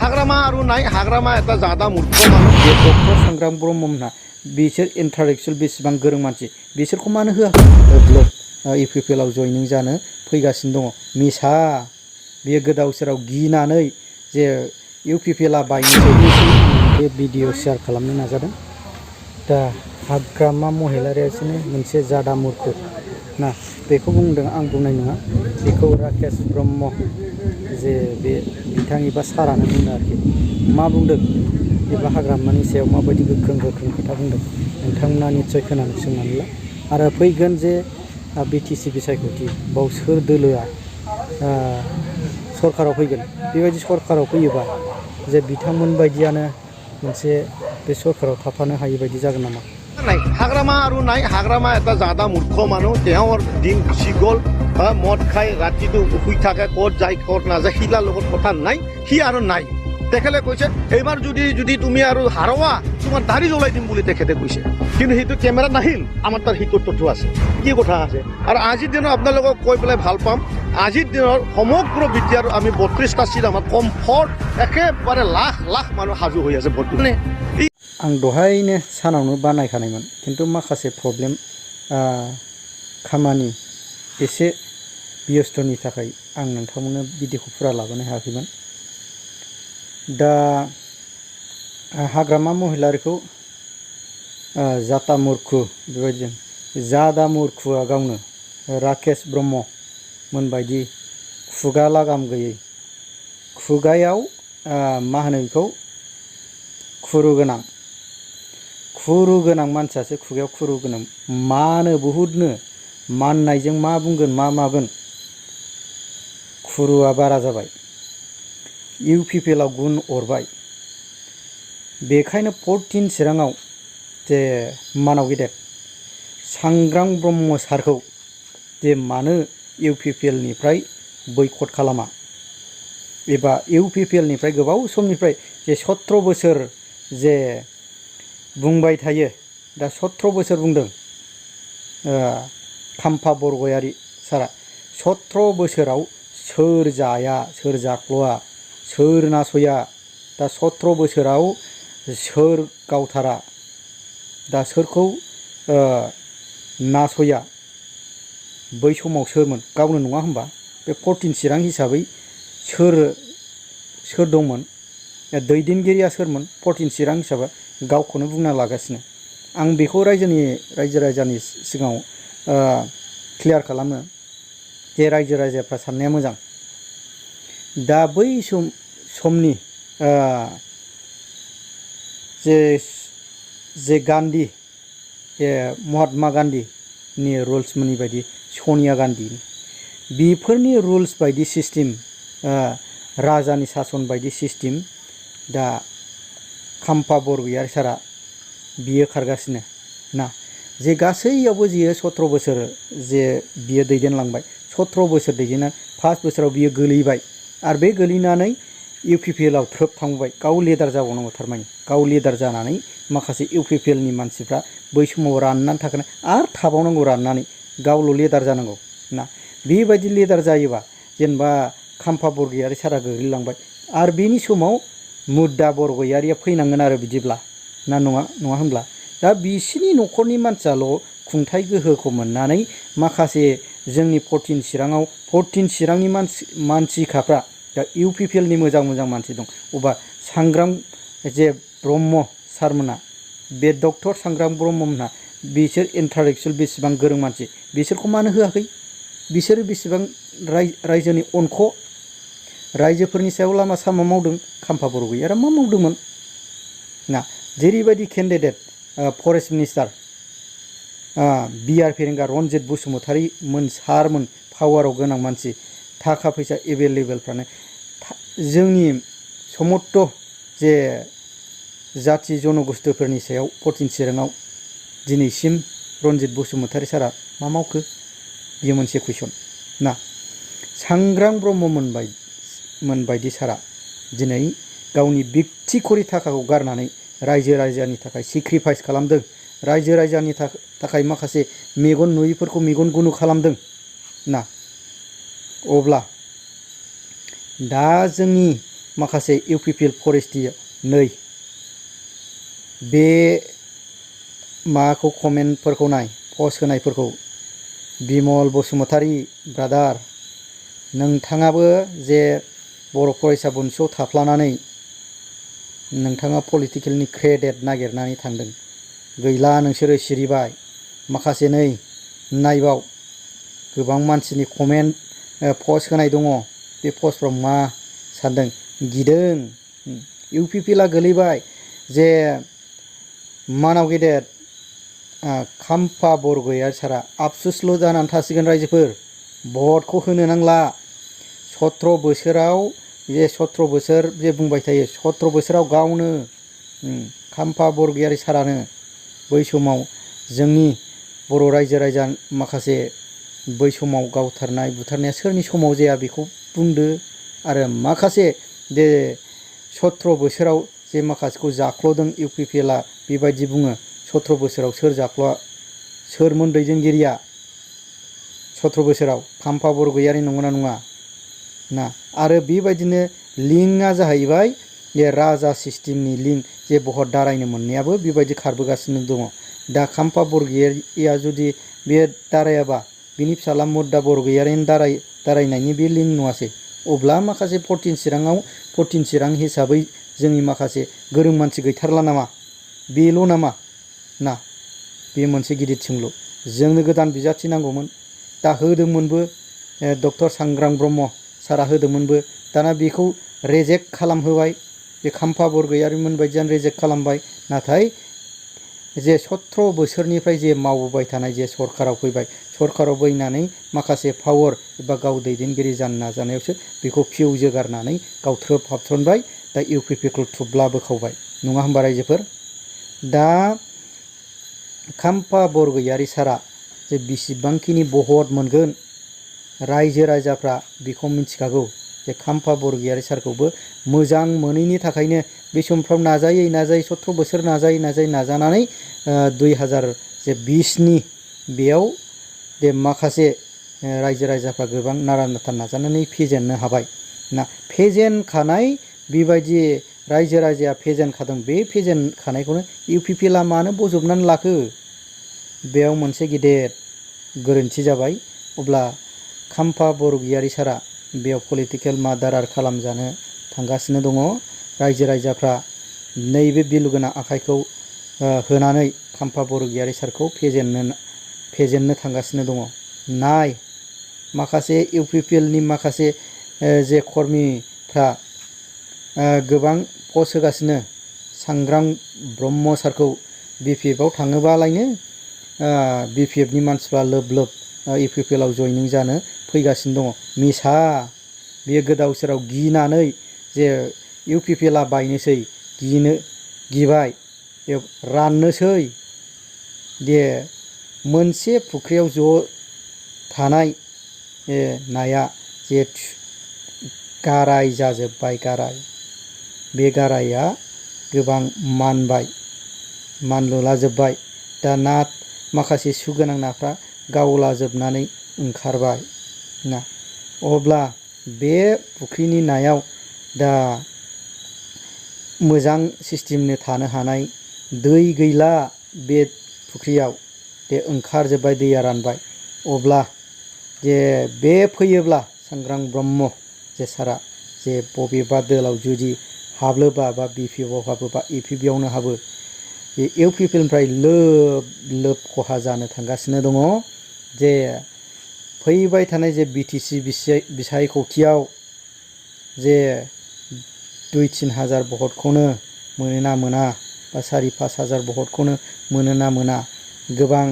हाग्रामा आरुनाय हाग्रामा एटा जादा मूर्ख मानुष बे डक्टर सांग्रां ब्रह्ममोनहा बिसोर इन्टालेक्चुअल बेसेबां गोरों मानसि बिसोरखौ मानो होआखै ब्लक इउपिपिएलआव जयनिं जानो फैगासिनो दङ मिसा बेयो गोदाव सोराव गिनानै जे इउपिपिएलआ बायनोसै बे भिडिअ शेयार खालामनो नाजादों दा हाग्रामा महिलारियासोनो मोनसे जादा मूर्ख ना बेखौ बुंदों आं बुंनाय नङा बेखौ राकेश ब्रह्म जे बे बिथां एबा सारानो बुंदों आरोखि मा बुंदों एबा हाग्रामानि सायाव माबायदि गोख्रों खोथा बुंदों नोंथांमोना निस्सय खोनानो सोंनानै ला आरो फैगोन जे बिटिसि बिसायख'थि बाव सोर दोलोआ सरकाराव फैगोन बेबायदि सरकाराव फैयोबा जे बिथांमोन बायदियानो मोनसे बे सरकाराव थाफानो हायै बायदि जागोन नामा हाग्रामा आरुनाय हाग्रामा एटा जादा मूर्ख मानुष তেওঁৰ দিন গুচি গ'ল মদ খাই ৰাতিটো শুই থাকে ক'ত যায় ক'ত নাযায় শিলাৰ লগত কথা নাই সি আৰু নাই তেখেতে কৈছে এইবাৰ যদি তুমি আৰু হাৰোৱা তোমাৰ দাড়ি জ্বলাই দিম বুলি তেখেতে কৈছে কিন্তু সেইটো কেমেৰাত নাহিল আমাৰ তাৰ হিতৰ তথ্য আছে কি কথা আছে আৰু আজিৰ দিনত আপোনালোকক কৈ পেলাই ভাল পাম আজিৰ দিনৰ সমগ্ৰ বিদ্যাৰ আমি 32টা চিট আমাৰ কমফৰ্ট একেবাৰে লাখ লাখ মানুহ সাজু হৈ আছে বৰ্তমানে आं दहायनो सानावनो बानायखानायमोन किन्तु माखासे प्रब्लेम खामानि एसे व्यस्तनि थाखाय आं नोंथांमोननो भिडिअखौ फुरा लाबोनो हायाखैमोन दा हाग्रामा महिलारिखौ जाता मुर्खु बेबायदिजों जादा मुर्खुआ गावनो राकेश ब्रह्म मोनबायदि खुगा लागाम गैयै खुगायाव मा होनो बेखौ खुरु गोनां मानसियासो खुगायाव खुरु गोनां मानो बहुदनो माननायजों मा बुंगोन मा मागोन खुरुआ बारा जाबाय इउपिपिएलआव गुन अरबाय बेखायनो 14 चिराङाव जे मानाव गेदेर सांग्रां ब्रह्म सारखौ जे मानो इउपिपिएलनिफ्राय बैकट खालामा एबा इउपिपिएलनिफ्राय गोबाव समनिफ्राय जे 17 बोसोर जे बुंबाय थायो दा 17 बोसोर बुंदों खाम्फा बरगयारी सारा 17 बोसोराव सोर जाया सोर जाख्ल'आ सोर नासया दा 17 बोसोराव सोर गावथारा दा सोरखौ नासया बै समाव सोरमोन गावनो नङा होमबा बे 14 चिरां हिसाबै सोर दंमोन दैदेनगिरिया सोरमोन 14 चिरां हिसाबै गावखौनो बुंना लागासिनो आं बेखौ रायजो राजानि सिगाङाव क्लियार खालामो जे रायजो राजाफ्रा साननाया मोजां दा बै समनि जे गान्धी महात्मा गान्धीनि रुल्समोननि बायदि सनिया गान्धी बेफोरनि रुल्स बायदि सिस्टेम राजानि सासन बायदि सिस्टेम दा खाम्फा बरगयारी सारा बियो खारगासिनो ना जे गासैयावबो जियो 17 बोसोर जे बियो दैदेनलांबाय 17 बोसोर दैदेनना फार्स्ट बोसोराव बियो गोलैबाय आरो बे गोलैनानै इउपिपिएलआव थ्रोब थांबाय गाव लिडार जाबावनांगौ थारमाने गाव लिडार जानानै माखासे इउपिपिएलनि मानसिफ्रा बै समाव राननानै थाखानाय आरो थाबावनांगौ राननानै गावल' लिडार जानांगौ ना बेबायदि लिडार जायोबा जेनेबा खाम्फा बरगयारी सारा गोग्लैलांबाय आरो बेनि समाव मुद्दा बरगयारिया फैनांगोन आरो बिदिब्ला ना नङा होनब्ला दा बिसिनि न'खरनि मानसियाल' खुंथाय गोहोखौ मोननानै माखासे जोंनि 14 चिरांनि मानसिखाफ्रा दा इउपिपिएलनि मोजां मानसि दं अबा सांग्रां जे ब्रह्म सारमोना बे डक्टर सांग्रां ब्रह्ममोनहा बिसोर इन्टालेक्चुअल बेसेबां गोरों मानसि बिसोरखौ मानो होआखै बिसोरो बेसेबां रायजोनि अनख रायजोफोरनि सायाव लामा सामा मावदों खाम्फा बरगयारिया मा मावदोंमोन ना जेरैबायदि केन्डिडेट फरेस्ट मिनिस्टार बिआर फेरेंगा रनजित बसुमतारी सारमोन पावाराव गोनां मानसि थाखा फैसा एभेलेबेलफ्रानो जोंनि समस्त जे जाथि जनगोष्ठीफोरनि सायाव 14 चिराङाव दिनैसिम रनजित बसुमतारी सारा मा मावखो बियो मोनसे कुइसन ना सांग्रां ब्रह्म मोनबायदि सारा दिनै गावनि बिक्तिखरि थाखाखौ गारनानै रायजो राजानि थाखाय सेक्रिफाइस खालामदों रायजो राजानि थाखाय माखासे मेगन नुयैफोरखौ मेगन गुनु खालामदों ना अब्ला दा जोंनि माखासे इउपिपिएल फरेस्टि नै बे माखौ कमेन्टफोरखौ नाय पस्ट होनायफोरखौ बिमल बसुमतारी ब्रादार नोंथाङाबो जे बर' फरायसा बुनस'आव थाफ्लानानै नोंथाङा पलिटिकेलनि क्रेडिट नागिरनानै थांदों गैला नोंसोरो सिरिबाय माखासे नै नायबाव गोबां मानसिनि कमेन्ट पस्ट होनाय दङ बे पस्टफ्राव मा सानदों गिदों इउपिपिएलआ गोलैबाय जे मानाव गेदेर खाम्फा बरगयारी सारा आफसुसल' जानानै थासिगोन रायजोफोर भटखौ होनो नांला 17 बोसोराव जे 17 बोसोर जे बुंबाय थायो 17 बोसोराव गावनो खाम्फा बरगयारी सारानो बै समाव जोंनि बर' रायजो राजा माखासे बै समाव गावथारनाय बुथारनाया सोरनि समाव जाया बेखौ बुंदो आरो माखासे जे 17 बोसोराव जे माखासेखौ जाख्ल'दों इउपिपिएलआ बेबायदि बुङो 17 बोसोराव सोर जाख्ल'आ सोरमोन दैदेनगिरिया 17 बोसोराव खाम्फा बरगयारी नंगौना नङा ना आरो बेबायदिनो लिंकआ जाहैबाय जे राजा सिस्टेमनि लिंक जे भट दारायनो मोननायाबो बेबायदि खारबोगासिनो दङ दा खाम्फा बरगयारीया जुदि बे दारायाबा बिनि फिसाला मुद्दा बरगयारीनि दारायनायनि बे लिंक नङासै अब्ला माखासे 14 चिरां हिसाबै जोंनि माखासे गोरों मानसि गैथारला नामा बेल' नामा ना बे मोनसे गिदिर सोंलु जोंनो गोदान बिजाथि नांगौमोन दा होदोंमोनबो डक्टर सांग्रां ब्रह्म सारा होदोंमोनबो दाना बेखौ रेजेक्ट खालामहोबाय बे खाम्फा बरगयारीमोन बायदियानो रेजेक्ट खालामबाय नाथाय जे 17 बोसोरनिफ्राय जे मावबोबाय थानाय जे सरकाराव फैबाय सरकाराव फैनानै माखासे पावार एबा गाव दैदेनगिरि जानो नाजानायावसो बेखौ फिउजो गारनानै गाव थ्रोब हाबसनबाय दा इउपिपिएलखौ थुब्ला बोखावबाय नङा होमबा रायजोफोर दा खाम्फा बरगयारी सारा जे बेसेबांखिनि भट मोनगोन रायजो राजाफ्रा बेखौ मिथिखागौ जे खाम्फा बरगयारी सारखौबो मोजां मोनैनि थाखायनो बे समफ्राव नाजायै 17 बोसोर नाजानानै 2020नि बेयाव जे माखासे रायजो राजाफ्रा गोबां नारा नाथा नाजानानै फेजेननो हाबाय ना फेजेनखानाय बेबायदि रायजो राजाया फेजेनखादों बे फेजेनखानायखौनो इउपिपिएलआ मानो बजबनानै लाखो बेयाव मोनसे गिदिर गोरोन्थि जाबाय अब्ला खाम्फा बरगयारी सारा बेयाव पलिटिकेल मार्डार खालामजानो थांगासिनो दङ रायजो राजाफ्रा नैबे बिलुगोनां आखाइखौ होनानै खाम्फा बरगयारी सारखौ फेजेननो थांगासिनो दङ नाय माखासे इउपिपिएलनि माखासे जे कर्मिफ्रा गोबां पस्ट होगासिनो सांग्रां ब्रह्म सारखौ बिपिएफआव थाङोबालायनो बिपिएफनि मानसिफ्रा लोब लोब इउपिपिएलआव जयनिं जानो फैगासिनो दङ मिसा बेयो गोदाव सोराव गिनानै जे इउपिपिएलआ बायनोसै गिबाय राननोसै दे मोनसे फुख्रियाव ज' थानाय नाया जे गाराय जाजोब्बाय गाराय बे गाराया गोबां मानलुलाजोब्बाय दा ना माखासे सुगोनां नाफ्रा गावलाजोबनानै ओंखारबाय ना अब्ला बे फुख्रिनि नायाव दा मोजां सिस्टेमनो थानो हानाय दै गैला बे फुख्रियाव दे ओंखारजोब्बाय दैया रानबाय अब्ला जे बे फैयोब्ला सांग्रां ब्रह्म जे सारा जे बबेबा दोलाव जुदि हाबलोबा बा बिपिएफआव हाबोबा इउपिपिएलआवनो हाबो बे इउपिपिएलनिफ्राय लोब लोब खहा जानो थांगासिनो दङ जे फैबाय थानाय जे बिटिसि बिसायख'थियाव जे 2-3 हाजार भटखौनो मोनो ना मोना बा 4-5 हाजार भटखौनो मोनो ना मोना गोबां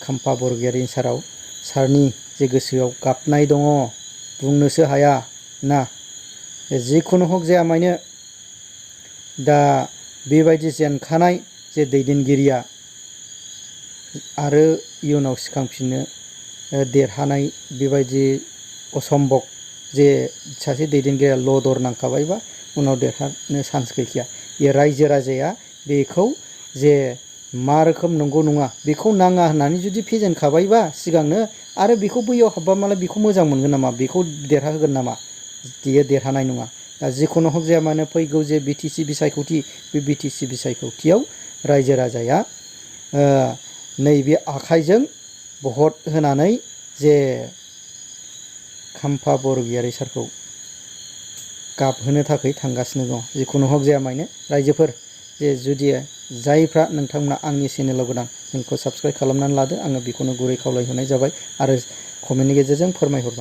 खाम्फा बरगयारी सारनि जे गोसोआव गाबनाय दङ बुंनोसो हाया ना जिखुनु हक जाया मानो दा बेबायदि जेनखानाय जे दैदेनगिरिया आरो इयुनाव सिखांफिननो देरहानाय बेबायदि असम्भब जे सासे दैदेनगिरिया लदर नांखाबायबा उनाव देरहानो चान्स गैखाया बे रायजो राजाया बेखौ जे मा रोखोम नंगौ नङा बेखौ नाङा होननानै जुदि फेजेनखाबायबा सिगांनो आरो बेखौ बैयाव हाबबा मालाय बेखौ मोजां मोनगोन नामा बेखौ देरहाहोगोन नामा बेयो देरहानाय नङा जिखुनु हक जाया मानो फैगौ जे बिटिसि बिसायख'थि बे बिटिसि बिसायख'थियाव रायजो राजाया नैबे आखाइजों भट होनानै जे खाम्फा बरगयारी सारखौ गाबहोनो थाखाय थांगासिनो दं। जिखुनु हक जाया मानो रायजोफोर जे जुदि जायफ्रा नोंथांमोना आंनि चेनेलाव गोदान नोंखौ साबस्क्राइब खालामनानै लादो, आङो बेखौनो गुरै खावलायहरनाय जाबाय आरो कमेन्टनि गेजेरजों फोरमायहरबाय।